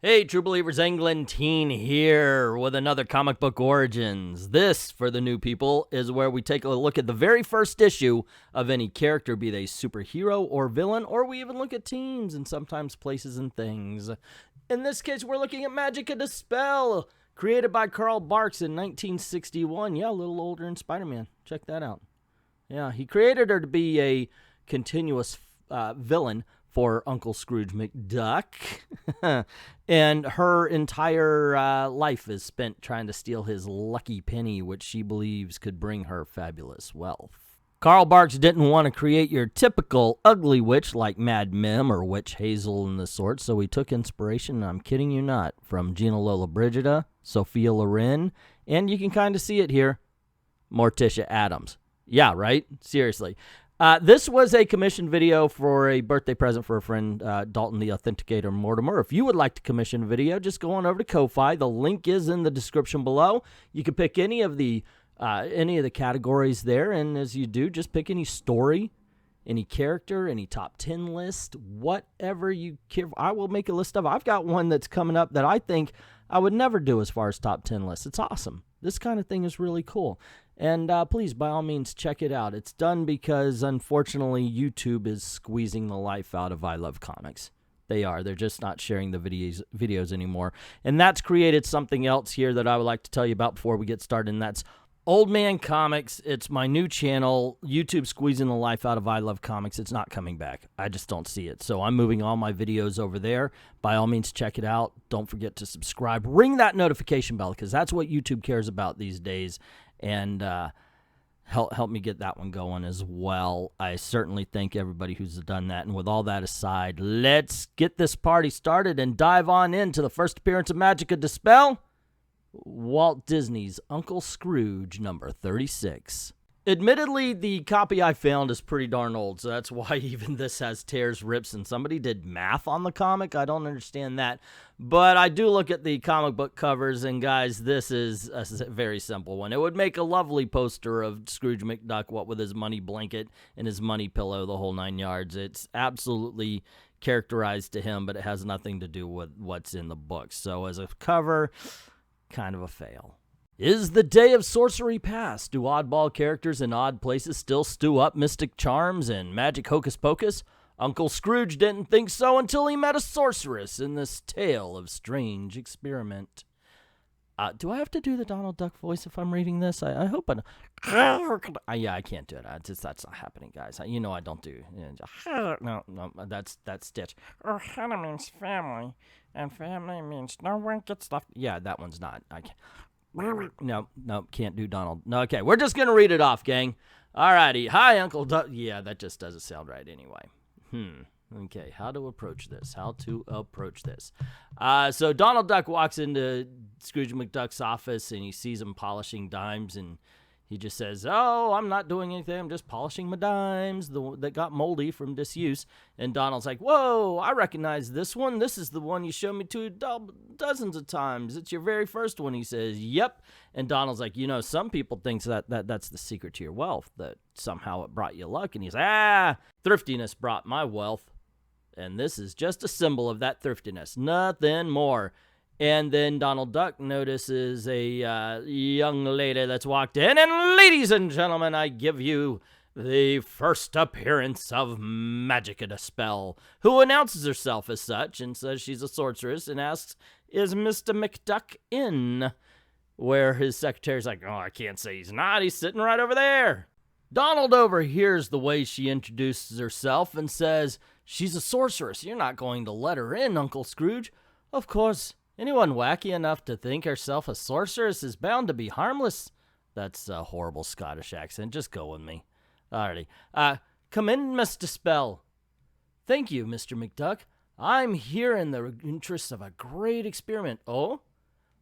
Hey, True Believers, Englentine here with another Comic Book Origins. This, for the new people, is where we take a look at the very first issue of any character, be they superhero or villain, or we even look at teams and sometimes places and things. In this case, we're looking at Magica de Spell, created by Carl Barks in 1961. Yeah, a little older than Spider-Man. Check that out. Yeah, he created her to be a continuous villain for Uncle Scrooge McDuck. And her entire life is spent trying to steal his lucky penny, which she believes could bring her fabulous wealth. Carl Barks didn't want to create your typical ugly witch like Mad Mim or Witch Hazel and the sort, so he took inspiration, I'm kidding you not, from Gina Lollobrigida, Sophia Loren, and you can kind of see it here, Morticia Addams. Yeah, right? Seriously. This was a commissioned video for a birthday present for a friend, Dalton the Authenticator Mortimer. If you would like to commission a video, just go on over to Ko-Fi. The link is in the description below. You can pick any of the categories there, and as you do, just pick any story, any character, any top 10 list, whatever you care. I will make a list of. I've got one that's coming up that I think I would never do as far as top 10 lists. It's awesome. This kind of thing is really cool. And please, by all means, check it out. It's done because, unfortunately, YouTube is squeezing the life out of I Love Comics. They are. They're just not sharing the videos anymore. And that's created something else here that I would like to tell you about before we get started, and that's Old Man Comics. It's my new channel. YouTube squeezing the life out of I Love Comics. It's not coming back. I just don't see it. So I'm moving all my videos over there. By all means, check it out. Don't forget to subscribe. Ring that notification bell because that's what YouTube cares about these days. And help me get that one going as well. I certainly thank everybody who's done that. And with all that aside, let's get this party started and dive on into the first appearance of Magica de Spell, Walt Disney's Uncle Scrooge, number 36. Admittedly, the copy I found is pretty darn old, so that's why even this has tears, rips, and somebody did math on the comic. I don't understand that. But I do look at the comic book covers, and guys, this is a very simple one. It would make a lovely poster of Scrooge McDuck, what with his money blanket and his money pillow, the whole 9 yards. It's absolutely characterized to him, but it has nothing to do with what's in the book. So as a cover, kind of a fail. Is the day of sorcery past? Do oddball characters in odd places still stew up mystic charms and magic hocus pocus? Uncle Scrooge didn't think so until he met a sorceress in this tale of strange experiment. Do I have to do the Donald Duck voice if I'm reading this? I hope I don't. Yeah, I can't do it. That's not happening, guys. You know I don't do. No, that's Stitch. Hannah means family, and family means no one gets left. Yeah, that one's not. I can't. No, can't do Donald. No, okay, we're just going to read it off, gang. Alrighty. Hi, Uncle Duck. Yeah, that just doesn't sound right anyway. Okay, how to approach this? So Donald Duck walks into Scrooge McDuck's office, and he sees him polishing dimes, and he just says, oh, I'm not doing anything. I'm just polishing my dimes that got moldy from disuse. And Donald's like, whoa, I recognize this one. This is the one you showed me dozens of times. It's your very first one. He says, yep. And Donald's like, some people think that's the secret to your wealth, that somehow it brought you luck. And he's like, thriftiness brought my wealth. And this is just a symbol of that thriftiness. Nothing more. And then Donald Duck notices a young lady that's walked in. And ladies and gentlemen, I give you the first appearance of Magica de Spell, who announces herself as such and says she's a sorceress and asks, is Mr. McDuck in? Where his secretary's like, oh, I can't say he's not. He's sitting right over there. Donald overhears the way she introduces herself and says, she's a sorceress. You're not going to let her in, Uncle Scrooge. Of course. Anyone wacky enough to think herself a sorceress is bound to be harmless. That's a horrible Scottish accent. Just go with me. Alrighty. Come in, Mr. Spell. Thank you, Mr. McDuck. I'm here in the interest of a great experiment. Oh?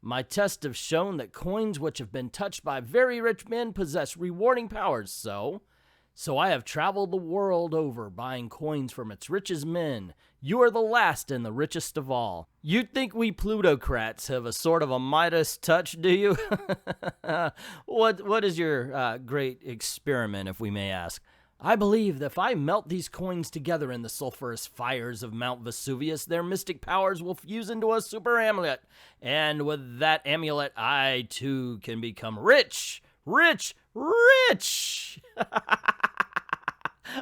My tests have shown that coins which have been touched by very rich men possess rewarding powers, So I have traveled the world over buying coins from its richest men. You are the last and the richest of all. You'd think we plutocrats have a sort of a Midas touch, do you? What is your great experiment, if we may ask? I believe that if I melt these coins together in the sulphurous fires of Mount Vesuvius, their mystic powers will fuse into a super amulet. And with that amulet, I too can become rich. Rich! Rich!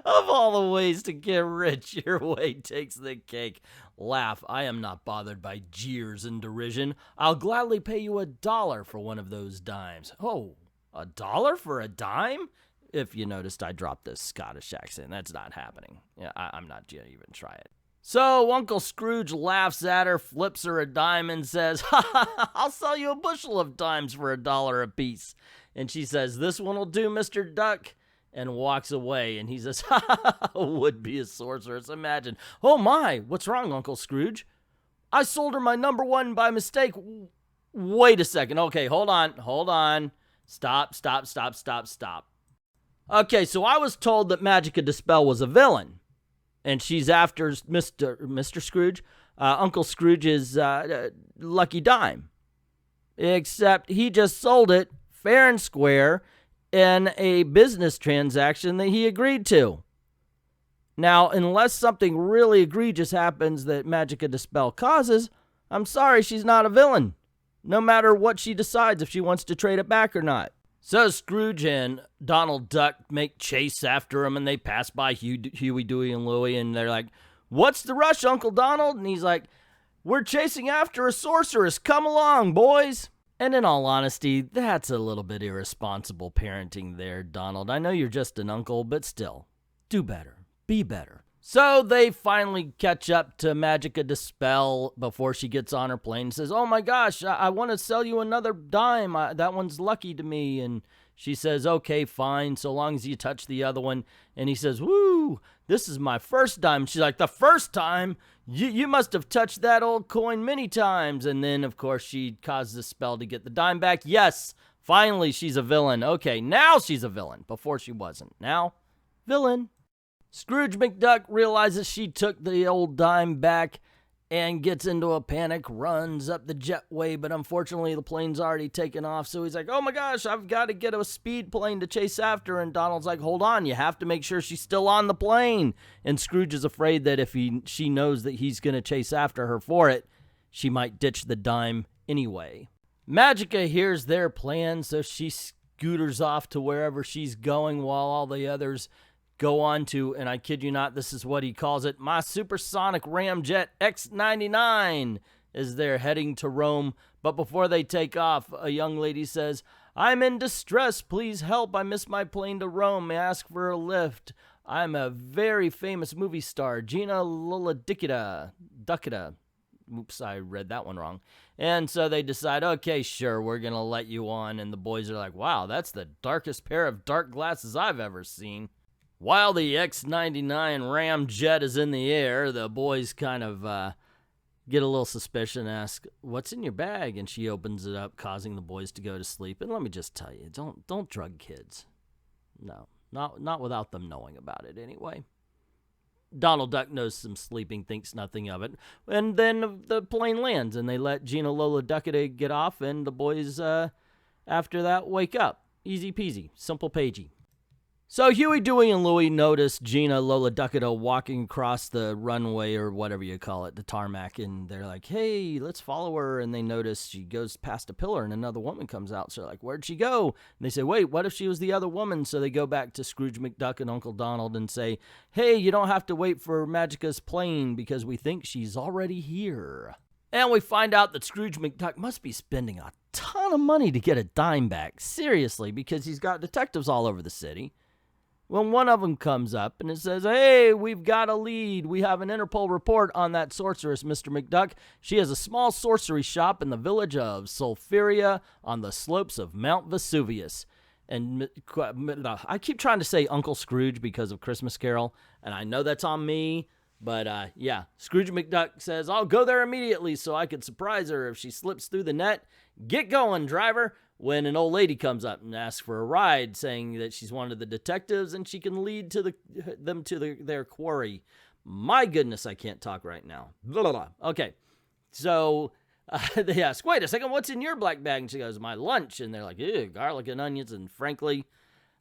Of all the ways to get rich, your way takes the cake. Laugh. I am not bothered by jeers and derision. I'll gladly pay you $1 for one of those dimes. Oh, $1 for a dime? If you noticed, I dropped this Scottish accent. That's not happening. Yeah, I'm not going to even try it. So Uncle Scrooge laughs at her, flips her a dime, and says, "Ha ha ha, I'll sell you a bushel of dimes for $1 apiece." And she says, "This one will do, Mr. Duck," and walks away. And he says, "Ha ha ha, would be a sorceress, imagine." "Oh my, what's wrong, Uncle Scrooge?" "I sold her my number one by mistake." Wait a second. Okay, hold on. Stop. Okay, so I was told that Magica de Spell was a villain, and she's after Mr. Scrooge, Uncle Scrooge's lucky dime. Except he just sold it fair and square in a business transaction that he agreed to. Now, unless something really egregious happens that Magica de Spell causes, I'm sorry, she's not a villain, no matter what she decides if she wants to trade it back or not. So Scrooge and Donald Duck make chase after him, and they pass by Huey, Dewey, and Louie, and they're like, "What's the rush, Uncle Donald?" And he's like, "We're chasing after a sorceress. Come along, boys." And in all honesty, that's a little bit irresponsible parenting there, Donald. I know you're just an uncle, but still, do better. Be better. So they finally catch up to Magica de Spell before she gets on her plane and says, "Oh my gosh, I want to sell you another dime. That one's lucky to me." And she says, "Okay, fine, so long as you touch the other one." And he says, "Woo, this is my first dime." She's like, "The first time? You must have touched that old coin many times." And then, of course, she causes the spell to get the dime back. Yes, finally she's a villain. Okay, now she's a villain. Before she wasn't. Now, villain. Scrooge McDuck realizes she took the old dime back and gets into a panic, runs up the jetway, but unfortunately the plane's already taken off, so he's like, "Oh my gosh, I've got to get a speed plane to chase after her." And Donald's like, "Hold on, you have to make sure she's still on the plane." And Scrooge is afraid that if she knows that he's going to chase after her for it, she might ditch the dime anyway. Magica hears their plan, so she scooters off to wherever she's going while all the others go on to, and I kid you not, this is what he calls it, "my supersonic ramjet X-99, as they're heading to Rome. But before they take off, a young lady says, "I'm in distress, please help, I missed my plane to Rome, may I ask for a lift? I'm a very famous movie star, Gina Lolodicida. Oops, I read that one wrong." And so they decide, okay, sure, we're going to let you on, and the boys are like, "Wow, that's the darkest pair of dark glasses I've ever seen." While the X-99 ramjet is in the air, the boys kind of get a little suspicious, ask, "What's in your bag?" And she opens it up, causing the boys to go to sleep. And let me just tell you, don't drug kids. No, not without them knowing about it anyway. Donald Duck knows some sleeping, thinks nothing of it. And then the plane lands, and they let Gina Lola Duckity get off, and the boys, after that, wake up. Easy peasy, simple pagey. So Huey, Dewey, and Louie notice Gina Lola Duckito walking across the runway, or whatever you call it, the tarmac, and they're like, "Hey, let's follow her." And they notice she goes past a pillar and another woman comes out. So they're like, "Where'd she go?" And they say, "Wait, what if she was the other woman?" So they go back to Scrooge McDuck and Uncle Donald and say, "Hey, you don't have to wait for Magica's plane because we think she's already here." And we find out that Scrooge McDuck must be spending a ton of money to get a dime back. Seriously, because he's got detectives all over the city. When one of them comes up and it says, "Hey, we've got a lead. We have an Interpol report on that sorceress, Mr. McDuck. She has a small sorcery shop in the village of Sulfuria on the slopes of Mount Vesuvius." And I keep trying to say Uncle Scrooge because of Christmas Carol, and I know that's on me, but yeah, Scrooge McDuck says, "I'll go there immediately so I could surprise her if she slips through the net. Get going, driver." When an old lady comes up and asks for a ride, saying that she's one of the detectives and she can lead to them to their quarry. My goodness, I can't talk right now. Blah, blah, blah. Okay, so they ask, "Wait a second, what's in your black bag?" And she goes, "My lunch." And they're like, "Ew, garlic and onions." And frankly,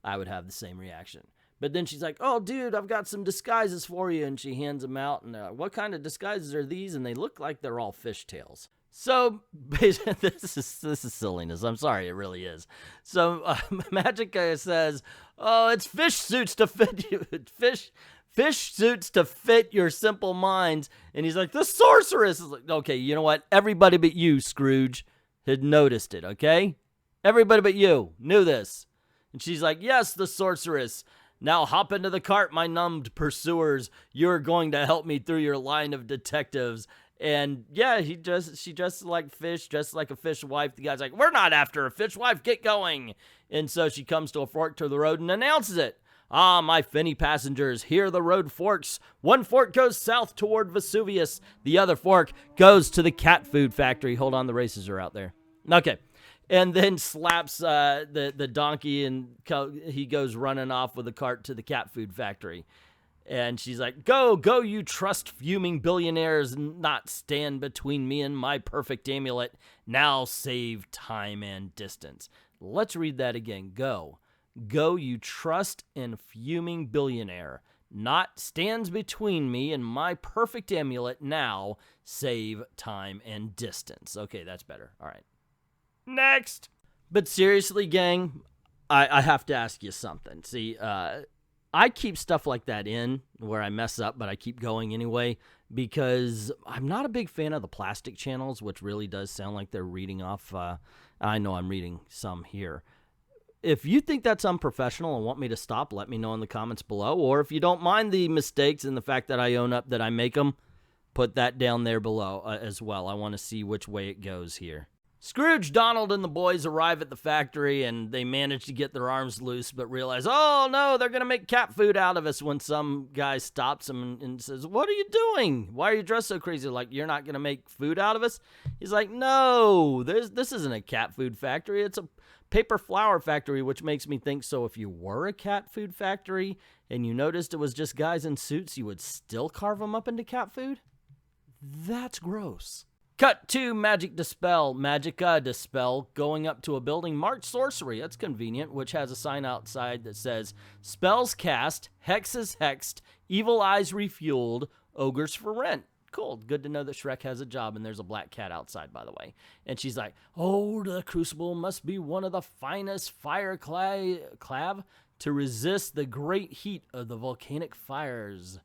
I would have the same reaction. But then she's like, oh, dude, I've got some disguises for you. And she hands them out. And they're like, what kind of disguises are these? And they look like they're all fishtails. So basically, this is silliness. I'm sorry, it really is. So Magica says, oh, it's fish suits to fit you. Fish suits to fit your simple minds. And he's like, the sorceress is like, okay, you know what? Everybody but you, Scrooge, had noticed it, okay? Everybody but you knew this. And she's like, yes, the sorceress. Now hop into the cart, my numbed pursuers. You're going to help me through your line of detectives. And yeah, she dressed like fish, dressed like a fish wife. The guy's like, we're not after a fish wife, get going. And so she comes to a fork to the road and announces it. Ah, my finny passengers, here the road forks. One fork goes south toward Vesuvius. The other fork goes to the cat food factory. Hold on, the races are out there. Okay. And then slaps the donkey, and he goes running off with the cart to the cat food factory. And she's like, go, you trust-fuming billionaires, not stand between me and my perfect amulet. Now save time and distance. Let's read that again. Go, you trust and fuming billionaire, not stands between me and my perfect amulet. Now save time and distance. Okay, that's better. All right. Next. But seriously, gang, I have to ask you something. See, I keep stuff like that in where I mess up, but I keep going anyway because I'm not a big fan of the plastic channels, which really does sound like they're reading off. I know I'm reading some here. If you think that's unprofessional and want me to stop, let me know in the comments below. Or if you don't mind the mistakes and the fact that I own up that I make them, put that down there below as well. I want to see which way it goes here. Scrooge, Donald, and the boys arrive at the factory, and they manage to get their arms loose, but realize, oh, no, they're going to make cat food out of us when some guy stops them and says, what are you doing? Why are you dressed so crazy? Like, you're not going to make food out of us? He's like, no, this isn't a cat food factory. It's a paper flower factory, which makes me think, so if you were a cat food factory and you noticed it was just guys in suits, you would still carve them up into cat food? That's gross. Cut to Magica de Spell, going up to a building marked sorcery. That's convenient, which has a sign outside that says, spells cast, hexes hexed, evil eyes refueled, ogres for rent. Cool. Good to know that Shrek has a job, and there's a black cat outside, by the way. And she's like, oh, the crucible must be one of the finest fireclave to resist the great heat of the volcanic fires.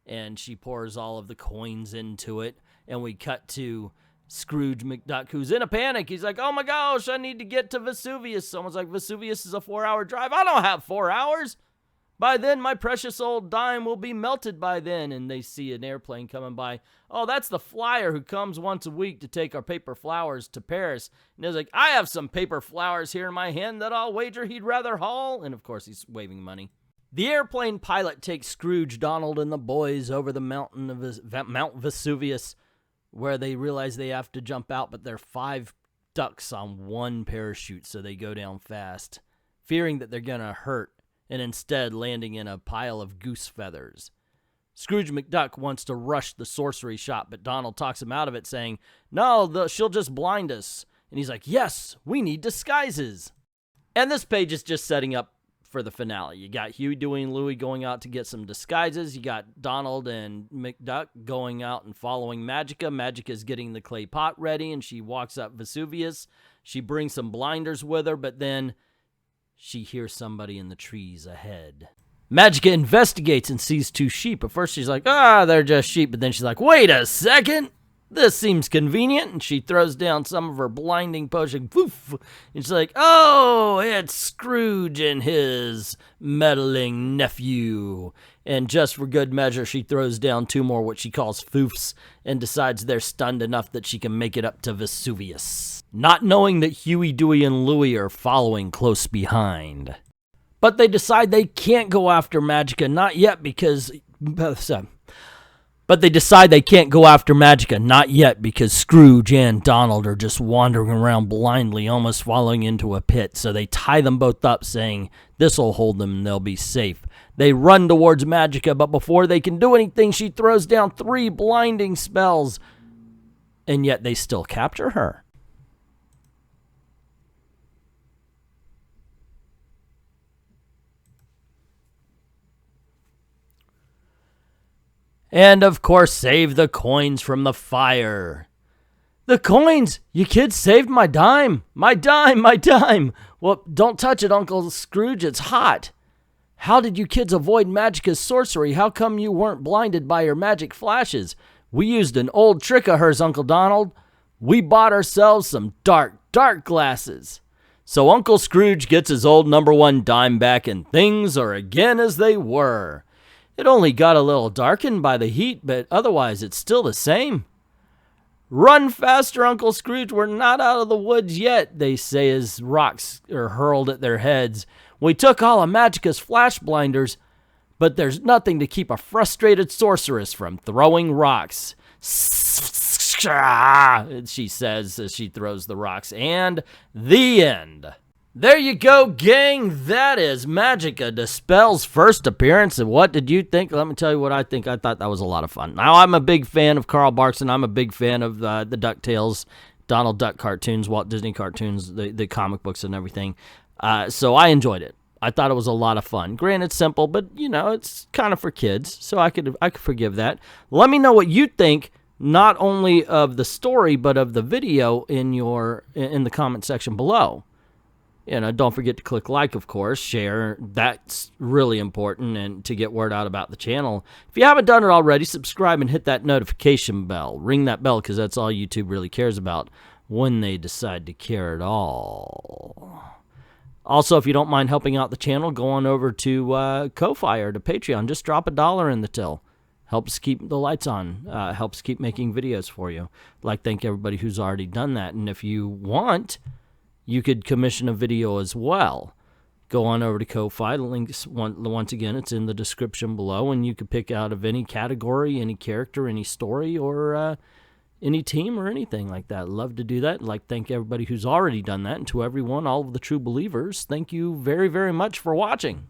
And she pours all of the coins into it. And we cut to Scrooge McDuck, who's in a panic. He's like, oh my gosh, I need to get to Vesuvius. Someone's like, Vesuvius is a 4-hour drive. I don't have 4 hours. By then, my precious old dime will be melted by then. And they see an airplane coming by. Oh, that's the flyer who comes once a week to take our paper flowers to Paris. And he's like, I have some paper flowers here in my hand that I'll wager he'd rather haul. And of course, he's waving money. The airplane pilot takes Scrooge, Donald, and the boys over the mountain of Mount Vesuvius, where they realize they have to jump out, but there are 5 ducks on one parachute, so they go down fast, fearing that they're going to hurt, and instead landing in a pile of goose feathers. Scrooge McDuck wants to rush the sorcery shop, but Donald talks him out of it, saying, no, she'll just blind us. And he's like, yes, we need disguises. And this page is just setting up for the finale. You got Huey, Dewey, and Louie going out to get some disguises. You got Donald and McDuck going out and following Magica. Magica's getting the clay pot ready, and she walks up Vesuvius. She brings some blinders with her, but then she hears somebody in the trees ahead. Magica investigates and sees 2 sheep. At first she's like, they're just sheep. But then she's like, wait a second. This seems convenient, and she throws down some of her blinding potion. Poof! And she's like, oh, it's Scrooge and his meddling nephew. And just for good measure, she throws down 2 more, what she calls foofs, and decides they're stunned enough that she can make it up to Vesuvius, not knowing that Huey, Dewey, and Louie are following close behind. But they decide they can't go after Magica, not yet, because Scrooge and Donald are just wandering around blindly, almost falling into a pit. So they tie them both up, saying, this'll hold them and they'll be safe. They run towards Magica, but before they can do anything, she throws down 3 blinding spells. And yet they still capture her. And, of course, save the coins from the fire. The coins! You kids saved my dime! My dime! My dime! Well, don't touch it, Uncle Scrooge. It's hot. How did you kids avoid Magica's sorcery? How come you weren't blinded by her magic flashes? We used an old trick of hers, Uncle Donald. We bought ourselves some dark, dark glasses. So Uncle Scrooge gets his old #1 dime back and things are again as they were. It only got a little darkened by the heat, but otherwise it's still the same. Run faster, Uncle Scrooge. We're not out of the woods yet, they say as rocks are hurled at their heads. We took all of Magica's flash blinders, but there's nothing to keep a frustrated sorceress from throwing rocks. She says as she throws the rocks. And the end. There you go, gang. That is Magica de Spell's first appearance. And what did you think? Let me tell you what I think. I thought that was a lot of fun. Now, I'm a big fan of Carl Barks, and I'm a big fan of the DuckTales, Donald Duck cartoons, Walt Disney cartoons, the comic books and everything. So I enjoyed it. I thought it was a lot of fun. Granted, simple, but, you know, it's kind of for kids, so I could forgive that. Let me know what you think, not only of the story, but of the video in the comment section below. You know, don't forget to click like, of course, share. That's really important, and to get word out about the channel. If you haven't done it already, subscribe and hit that notification bell. Ring that bell, because that's all YouTube really cares about when they decide to care at all. Also, if you don't mind helping out the channel, go on over to Ko-Fi or to Patreon. Just drop $1 in the till. Helps keep the lights on. Helps keep making videos for you. I'd like to thank everybody who's already done that. And if you want, you could commission a video as well. Go on over to Ko-Fi. The links, once again, it's in the description below. And you could pick out of any category, any character, any story, or any team or anything like that. Love to do that. I'd like to thank everybody who's already done that. And to everyone, all of the true believers, thank you very, very much for watching.